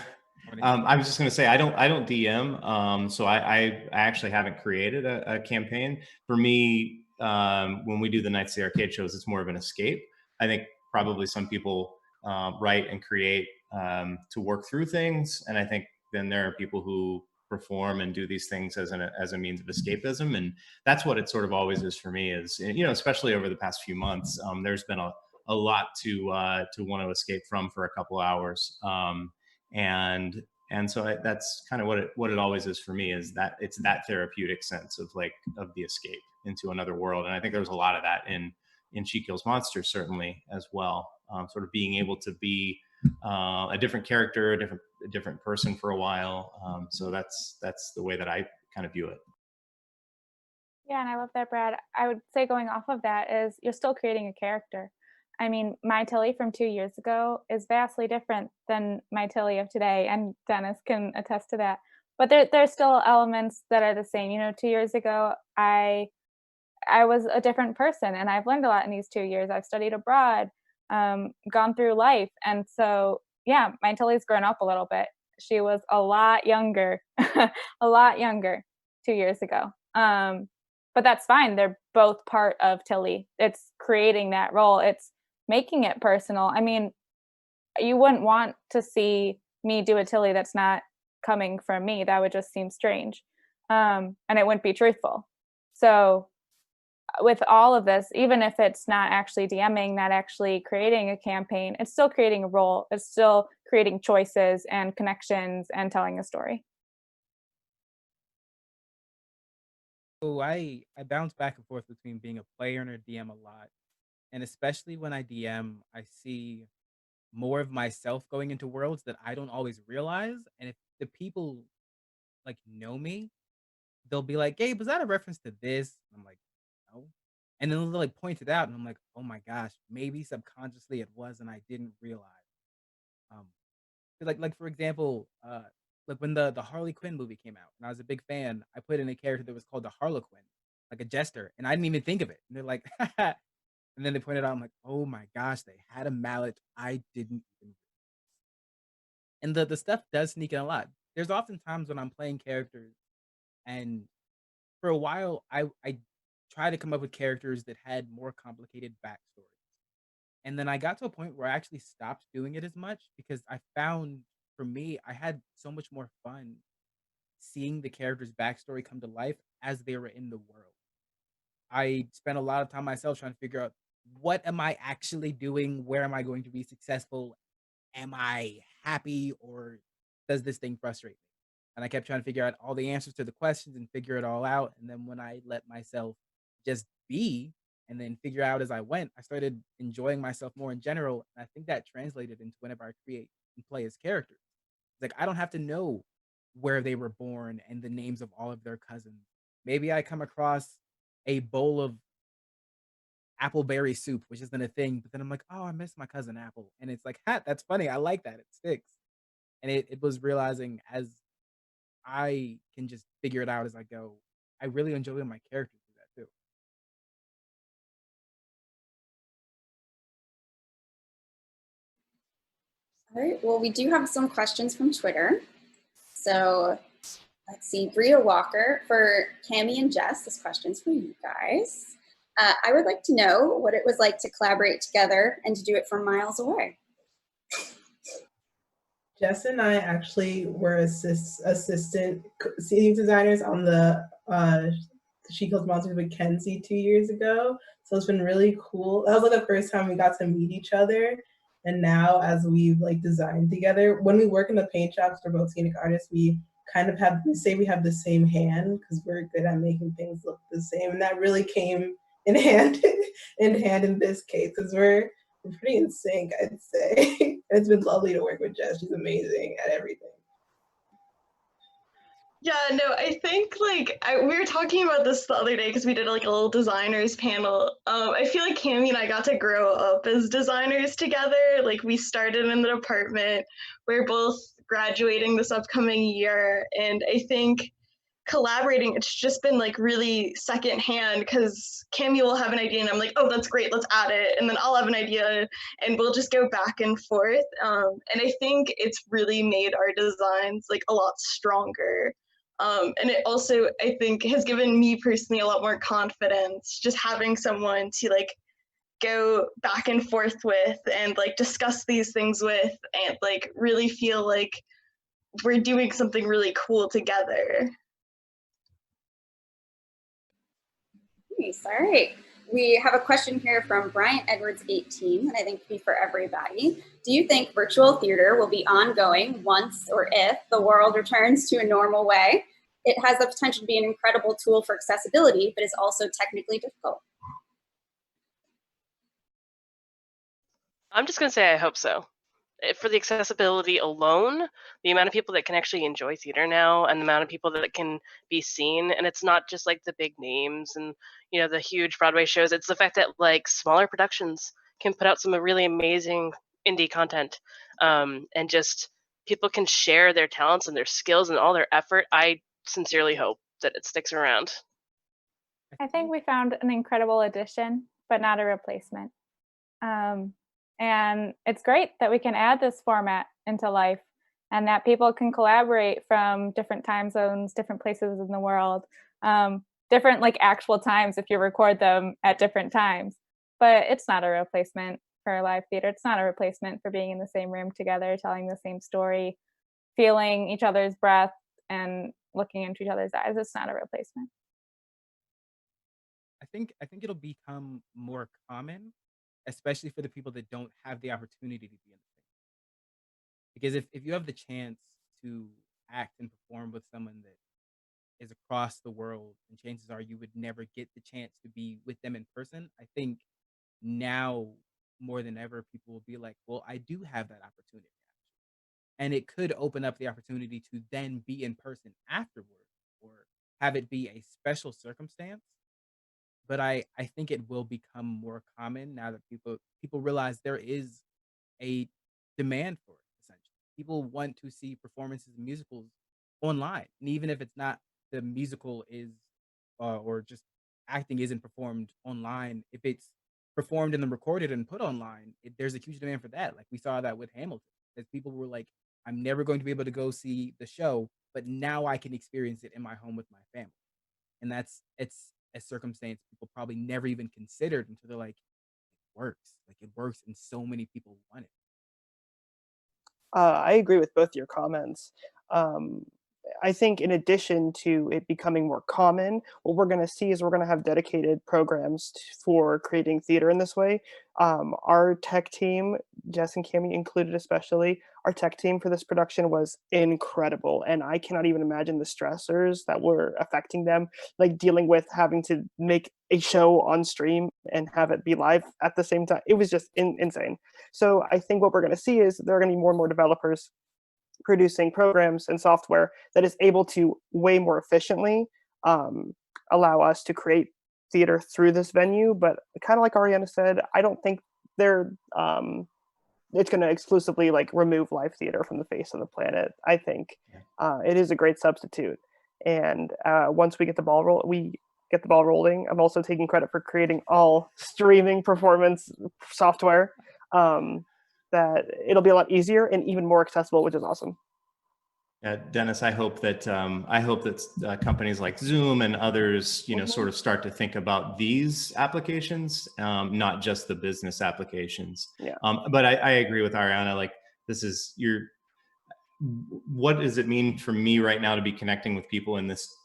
I was just going to say I don't DM, so I actually haven't created a campaign. For me, when we do the Nights of the Arcade shows, it's more of an escape. I think probably some people write and create to work through things, and I think then there are people who perform and do these things as a means of escapism, and that's what it sort of always is for me. Is, you know, especially over the past few months, there's been a lot to want to escape from for a couple hours. And so that's kind of what it always is for me, is that it's that therapeutic sense of the escape into another world. And I think there's a lot of that in She Kills Monsters, certainly, as well. Sort of being able to be a different character, a different person for a while. So that's the way that I kind of view it. Yeah, and I love that, Brad. I would say, going off of that, is you're still creating a character. I mean, my Tilly from 2 years ago is vastly different than my Tilly of today, and Dennis can attest to that. But there's still elements that are the same. You know, 2 years ago, I was a different person, and I've learned a lot in these 2 years. I've studied abroad, gone through life, and so yeah, my Tilly's grown up a little bit. She was a lot younger, a lot younger 2 years ago. But that's fine. They're both part of Tilly. It's creating that role. It's making it personal. I mean, you wouldn't want to see me do a Tilly that's not coming from me. That would just seem strange. And it wouldn't be truthful. So with all of this, even if it's not actually DMing, not actually creating a campaign, it's still creating a role. It's still creating choices and connections and telling a story. So I bounce back and forth between being a player and a DM a lot. And especially when I DM, I see more of myself going into worlds that I don't always realize. And if the people like know me, they'll be like, "Gabe, was that a reference to this?" I'm like, "No." And then they'll like point it out, and I'm like, "Oh my gosh, maybe subconsciously it was, and I didn't realize." Um, like for example, like when the Harley Quinn movie came out, and I was a big fan, I put in a character that was called the Harlequin, like a jester, and I didn't even think of it. And they're like, and then they pointed out, I'm like, "Oh my gosh, they had a mallet. I didn't even." And the stuff does sneak in a lot. There's often times when I'm playing characters, and for a while, I tried to come up with characters that had more complicated backstories. And then I got to a point where I actually stopped doing it as much, because I found, for me, I had so much more fun seeing the character's backstory come to life as they were in the world. I spent a lot of time myself trying to figure out, what am I actually doing? Where am I going to be successful? Am I happy, or does this thing frustrate me? And I kept trying to figure out all the answers to the questions and figure it all out. And then when I let myself just be and then figure out as I went, I started enjoying myself more in general. And I think that translated into whenever I create and play as characters. It's like, I don't have to know where they were born and the names of all of their cousins. Maybe I come across a bowl of appleberry soup, which isn't a thing, but then I'm like, "Oh, I miss my cousin Apple." And it's like, "Ha, that's funny. I like that. It sticks." And it was realizing, as I can just figure it out as I go, I really enjoy when my characters do that too. All right, well, we do have some questions from Twitter. So let's see, Bria Walker, for Cammie and Jess, this question's for you guys. I would like to know what it was like to collaborate together and to do it from miles away. Jess and I actually were assistant scenic designers on the She Kills Monsters with Kenzie 2 years ago. So it's been really cool. That was like the first time we got to meet each other. And now, as we've like designed together, when we work in the paint shops, we're both scenic artists, we kind of we have the same hand, because we're good at making things look the same. And that really came in hand in this case, because we're we're pretty in sync, I'd say. It's been lovely to work with Jess. She's amazing at everything. Yeah, no, I think like we were talking about this the other day because we did like a little designers panel. I feel like Cami and I got to grow up as designers together. Like we started in the department. We're both graduating this upcoming year, and I think collaborating, it's just been like really secondhand because Cami will have an idea and I'm like, oh, that's great, let's add it. And then I'll have an idea and we'll just go back and forth. And I think it's really made our designs like a lot stronger. And it also, I think, has given me personally a lot more confidence just having someone to like go back and forth with and like discuss these things with and like really feel like we're doing something really cool together. Nice. All right. We have a question here from Bryant Edwards 18 that I think could be for everybody. Do you think virtual theater will be ongoing once or if the world returns to a normal way? It has the potential to be an incredible tool for accessibility, but is also technically difficult. I'm just going to say I hope so. For the accessibility alone, the amount of people that can actually enjoy theater now and the amount of people that can be seen, and it's not just like the big names and, you know, the huge Broadway shows, it's the fact that like smaller productions can put out some really amazing indie content, and just people can share their talents and their skills and all their effort. I sincerely hope that it sticks around. I think we found an incredible addition, but not a replacement. And it's great that we can add this format into life and that people can collaborate from different time zones, different places in the world, different like actual times if you record them at different times. But it's not a replacement for live theater. It's not a replacement for being in the same room together, telling the same story, feeling each other's breath and looking into each other's eyes. It's not a replacement. I think it'll become more common, especially for the people that don't have the opportunity to be in the same. Because if you have the chance to act and perform with someone that is across the world, and chances are you would never get the chance to be with them in person, I think now more than ever people will be like, well, I do have that opportunity. And it could open up the opportunity to then be in person afterward or have it be a special circumstance. But I think it will become more common now that people realize there is a demand for it, essentially. People want to see performances and musicals online. And even if it's not the musical is or just acting isn't performed online, if it's performed and then recorded and put online, there's a huge demand for that. Like we saw that with Hamilton, as people were like, I'm never going to be able to go see the show, but now I can experience it in my home with my family. And it's a circumstance people probably never even considered until they're like, it works. Like it works and so many people want it. I agree with both your comments. I think in addition to it becoming more common, what we're going to see is we're going to have dedicated programs for creating theater in this way. Our tech team, Jess and Cami included especially, our tech team for this production was incredible. And I cannot even imagine the stressors that were affecting them, like dealing with having to make a show on stream and have it be live at the same time. It was just insane. So I think what we're going to see is there are going to be more and more developers producing programs and software that is able to way more efficiently allow us to create theater through this venue. But kind of like Ariana said, I don't think they're it's going to exclusively like remove live theater from the face of the planet. I think it is a great substitute. And once we get the ball rolling, I'm also taking credit for creating all streaming performance software. That it'll be a lot easier and even more accessible, which is awesome. Dennis, I hope that companies like Zoom and others, sort of start to think about these applications, not just the business applications. Yeah. But I agree with Ariana. Like what does it mean for me right now to be connecting with people in this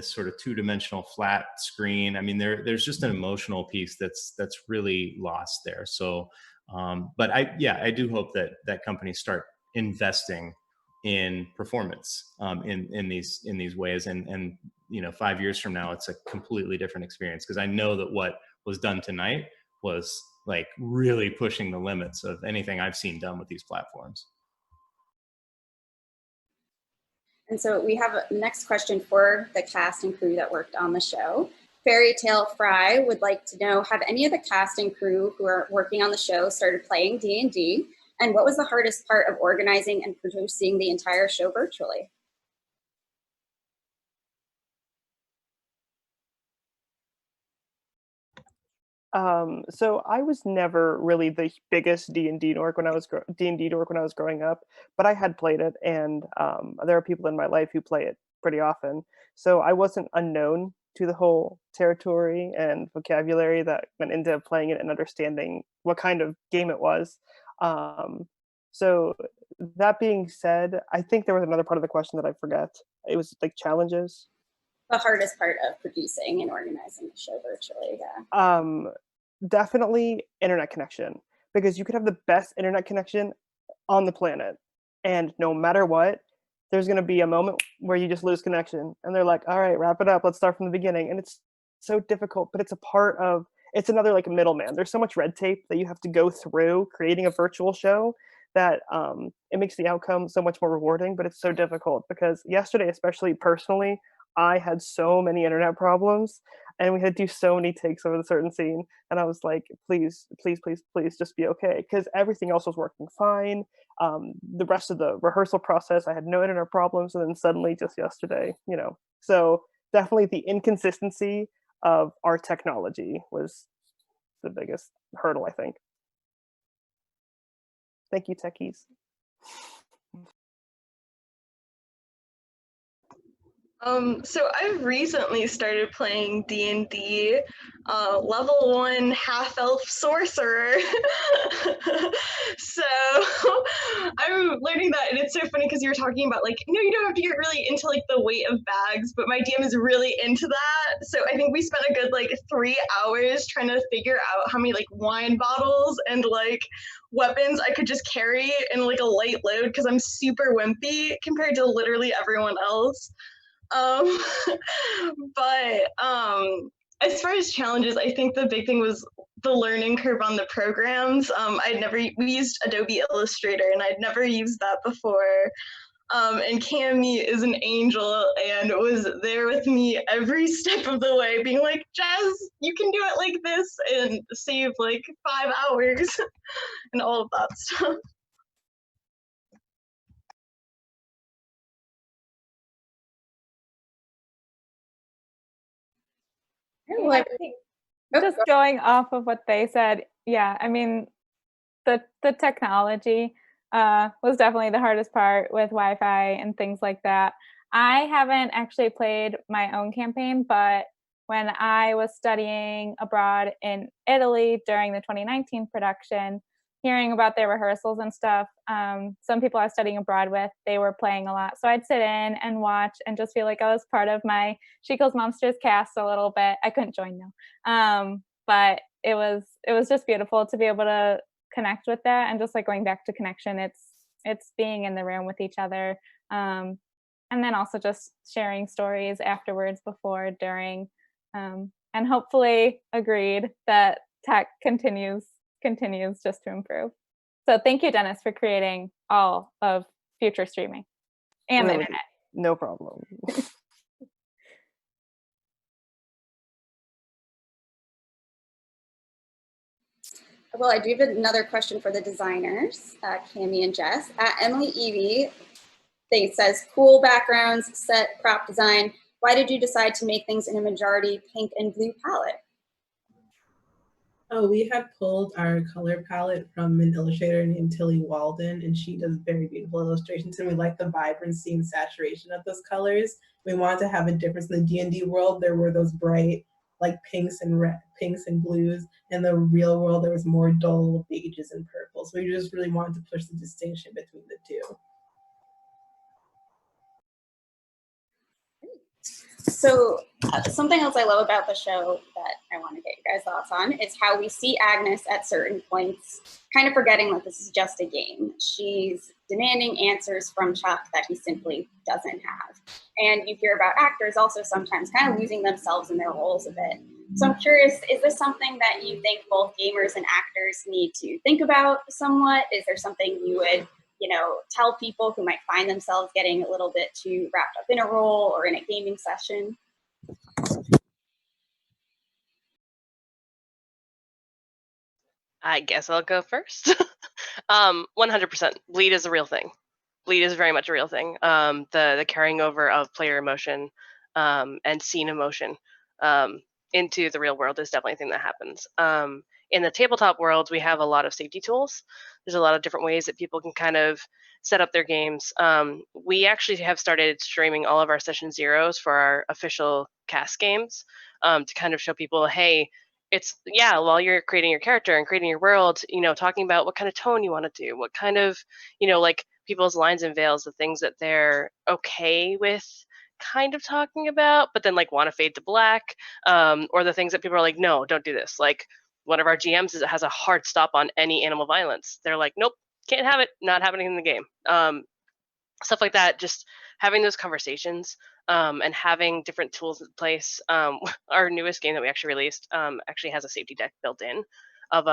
sort of two-dimensional flat screen? I mean, there's just an emotional piece that's really lost there. So. But I do hope that companies start investing in performance in these ways, and 5 years from now it's a completely different experience, because I know that what was done tonight was like really pushing the limits of anything I've seen done with these platforms. And so we have a next question for the cast and crew that worked on the show. Fairy Tale Fry would like to know, have any of the cast and crew who are working on the show started playing D&D? And what was the hardest part of organizing and producing the entire show virtually? So I was never really the biggest D&D dork when I was growing up, but I had played it, and there are people in my life who play it pretty often. So I wasn't unknown to the whole territory and vocabulary that went into playing it and understanding what kind of game it was. So that being said, I think there was another part of the question that I forgot. It was like challenges. The hardest part of producing and organizing the show virtually, yeah. Definitely internet connection, because you could have the best internet connection on the planet, and no matter what, there's going to be a moment where you just lose connection, and they're like, all right, wrap it up, let's start from the beginning. And it's so difficult, but it's another like middleman. There's so much red tape that you have to go through creating a virtual show that it makes the outcome so much more rewarding, but it's so difficult because yesterday, especially personally, I had so many internet problems, and we had to do so many takes over the certain scene. And I was like, please, please, please, please just be okay. Because everything else was working fine. The rest of the rehearsal process, I had no internet problems. And then suddenly just yesterday, so definitely the inconsistency of our technology was the biggest hurdle, I think. Thank you, techies. So I've recently started playing D&D, level 1 half-elf sorcerer. So I'm learning that, and it's so funny because you were talking about like, no, you don't have to get really into like the weight of bags, but my DM is really into that. So I think we spent a good like 3 hours trying to figure out how many like wine bottles and like weapons I could just carry in like a light load because I'm super wimpy compared to literally everyone else. But as far as challenges, I think the big thing was the learning curve on the programs. We used Adobe Illustrator, and I'd never used that before. And Cami is an angel and was there with me every step of the way, being like, Jess, you can do it like this, and save like 5 hours and all of that stuff. I think just going off of what they said, yeah, I mean, the technology was definitely the hardest part with Wi-Fi and things like that. I haven't actually played my own campaign, but when I was studying abroad in Italy during the 2019 production, hearing about their rehearsals and stuff, some people I was studying abroad with, they were playing a lot. So I'd sit in and watch and just feel like I was part of my She Kills Monsters cast a little bit. I couldn't join though. But it was just beautiful to be able to connect with that, and just like going back to connection, it's being in the room with each other. And then also just sharing stories afterwards, before, during, and hopefully agreed that tech continues just to improve. So thank you, Dennis, for creating all of future streaming and the internet. No problem. Well, I do have another question for the designers, Cami and Jess. Emily Evie, they says, cool backgrounds, set, prop design. Why did you decide to make things in a majority pink and blue palette? Oh, we had pulled our color palette from an illustrator named Tilly Walden, and she does very beautiful illustrations, and we like the vibrancy and saturation of those colors. We wanted to have a difference in the D&D world. There were those bright, like pinks and blues. In the real world, there was more dull beiges and purples. So we just really wanted to push the distinction between the two. So something else I love about the show that I want to get you guys' thoughts on is how we see Agnes at certain points kind of forgetting that this is just a game. She's demanding answers from Chuck that he simply doesn't have. And you hear about actors also sometimes kind of losing themselves in their roles a bit. So I'm curious, is this something that you think both gamers and actors need to think about somewhat? Is there something you would, tell people who might find themselves getting a little bit too wrapped up in a role or in a gaming session? I guess I'll go first. 100%. Bleed is a real thing. Bleed is very much a real thing. The carrying over of player emotion and scene emotion into the real world is definitely a thing that happens. In the tabletop world, we have a lot of safety tools. There's a lot of different ways that people can kind of set up their games. We actually have started streaming all of our session zeros for our official cast games to kind of show people, hey, it's while you're creating your character and creating your world, talking about what kind of tone you want to do, what kind of, like people's lines and veils, the things that they're okay with kind of talking about, but then like want to fade to black, or the things that people are like, no, don't do this. Like one of our GMs has a hard stop on any animal violence. They're like, nope, can't have it, not happening in the game. Stuff like that, just having those conversations and having different tools in place. Our newest game that we actually released actually has a safety deck built in of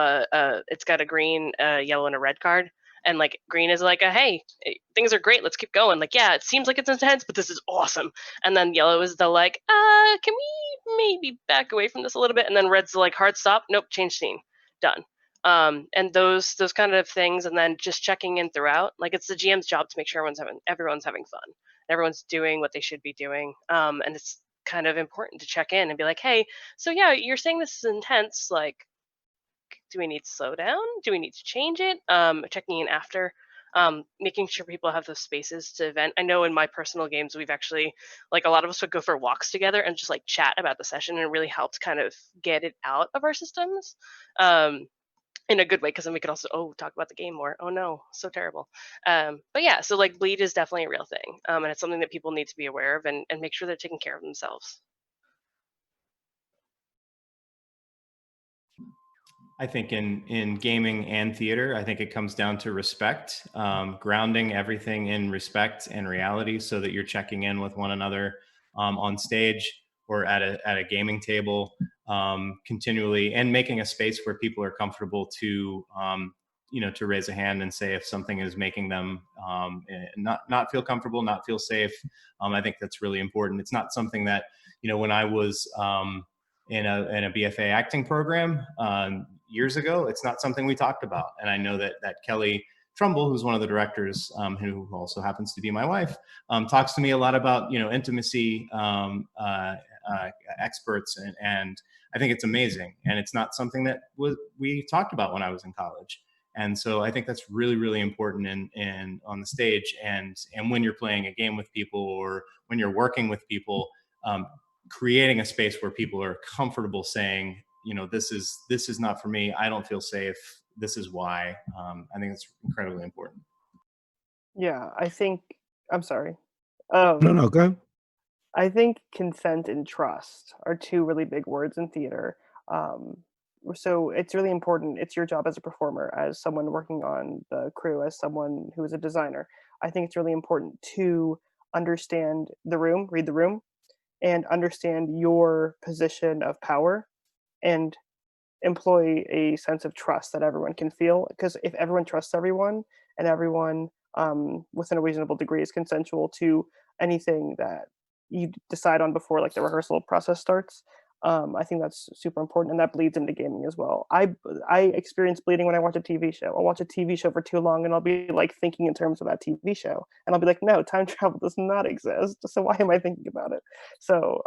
it's got a green, yellow, and a red card. And like green is like hey, things are great, let's keep going. Like, yeah, it seems like it's intense, but this is awesome. And then yellow is the like, can we maybe back away from this a little bit? And then red's the like hard stop, nope, change scene, done. And those kind of things, and then just checking in throughout. Like it's the GM's job to make sure everyone's having fun, everyone's doing what they should be doing. And it's kind of important to check in and be like, hey, so yeah, you're saying this is intense. Like, do we need to slow down? Do we need to change it? Checking in after. Making sure people have those spaces to vent. I know in my personal games, we've actually, like a lot of us would go for walks together and just like chat about the session, and it really helped kind of get it out of our systems. In a good way, because then we could also talk about the game more. Oh no, so terrible. But yeah, so like bleed is definitely a real thing, and it's something that people need to be aware of and make sure they're taking care of themselves. I think in gaming and theater, I think it comes down to respect, grounding everything in respect and reality, so that you're checking in with one another on stage or at a gaming table continually, and making a space where people are comfortable to to raise a hand and say if something is making them not feel comfortable, not feel safe. I think that's really important. It's not something that when I was in a BFA acting program years ago, it's not something we talked about. And I know that Kelly Trumbull, who's one of the directors, who also happens to be my wife, talks to me a lot about intimacy experts, and I think it's amazing. And it's not something that we talked about when I was in college. And so I think that's really, really important in on the stage, and when you're playing a game with people or when you're working with people, creating a space where people are comfortable saying, this is not for me. I don't feel safe. This is why. I think it's incredibly important. Yeah, I think. I'm sorry. No, go ahead. I think consent and trust are two really big words in theater. So it's really important. It's your job as a performer, as someone working on the crew, as someone who is a designer. I think it's really important to understand the room, read the room, and understand your position of power, and employ a sense of trust that everyone can feel. Because if everyone trusts everyone, and everyone within a reasonable degree is consensual to anything that you decide on before like the rehearsal process starts, I think that's super important, and that bleeds into gaming as well. I experience bleeding when I watch a TV show. I'll watch a TV show for too long, and I'll be like thinking in terms of that TV show, and I'll be like, no, time travel does not exist. So why am I thinking about it? So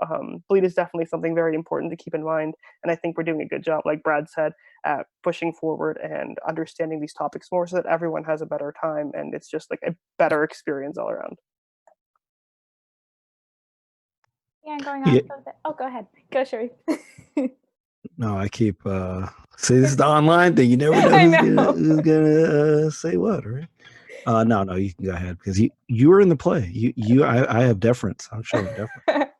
bleed is definitely something very important to keep in mind, and I think we're doing a good job, like Brad said, at pushing forward and understanding these topics more, so that everyone has a better time, and it's just like a better experience all around. Yeah, going off of that. Oh, go ahead. Go, Shareef. No, I keep see, this is the online thing. You never know who's gonna say what, right? No, you can go ahead, because you were in the play. I have deference. I'm showing deference.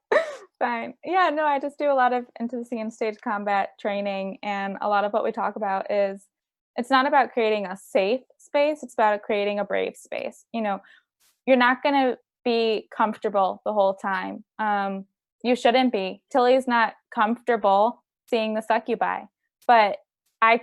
Fine. Yeah, no, I just do a lot of intimacy and stage combat training, and a lot of what we talk about is it's not about creating a safe space, it's about creating a brave space. You're not gonna be comfortable the whole time. You shouldn't be. Tilly's not comfortable seeing the succubi. But I,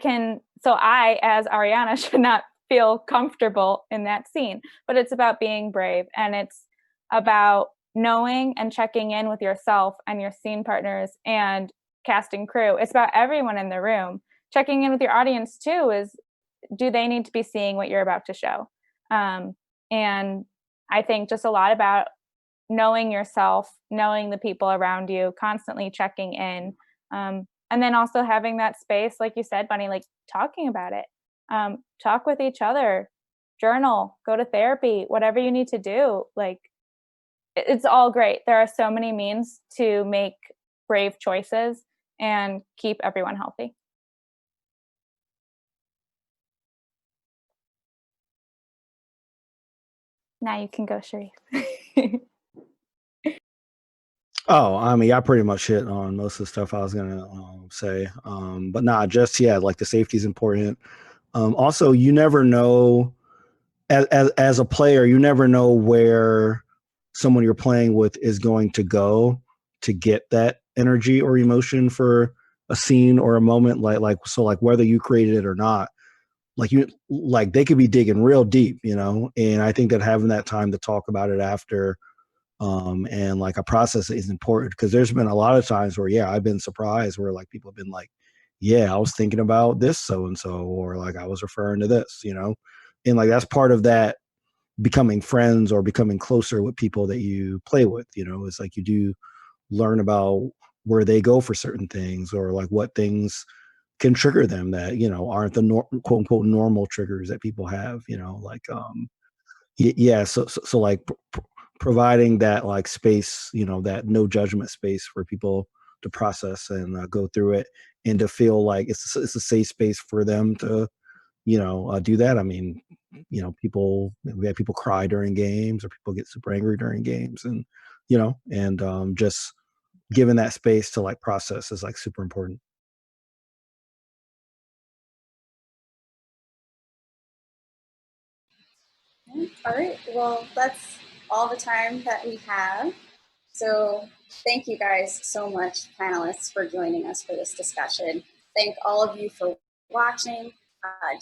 as Ariana, should not feel comfortable in that scene. But it's about being brave, and it's about knowing and checking in with yourself and your scene partners and casting crew. It's about everyone in the room. Checking in with your audience too is, do they need to be seeing what you're about to show? And I think just a lot about knowing yourself, knowing the people around you, constantly checking in. And then also having that space, like you said, Bunny, like talking about it. Talk with each other, journal, go to therapy, whatever you need to do. Like, it's all great. There are so many means to make brave choices and keep everyone healthy. Now you can go, Shareef. Oh, I mean, I pretty much hit on most of the stuff I was gonna say. But nah, just like the safety is important. Also, you never know, as a player, you never know where someone you're playing with is going to go to get that energy or emotion for a scene or a moment. Like whether you created it or not, like they could be digging real deep, And I think that having that time to talk about it after. And like a process is important, because there's been a lot of times where, I've been surprised where like people have been like, I was thinking about this so-and-so, or like I was referring to this, and like that's part of that becoming friends or becoming closer with people that you play with. It's like you do learn about where they go for certain things, or like what things can trigger them that aren't the quote unquote normal triggers that people have. So like providing that like space, that no judgment space for people to process and go through it, and to feel like it's a safe space for them to do that. I mean, we have people cry during games, or people get super angry during games, and just given that space to like process is like super important. All right, well, that's all the time that we have. So thank you guys so much, panelists, for joining us for this discussion. Thank all of you for watching.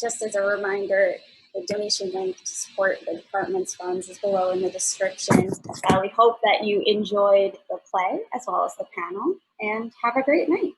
Just as a reminder, the donation link to support the department's funds is below in the description. We hope that you enjoyed the play as well as the panel, and have a great night.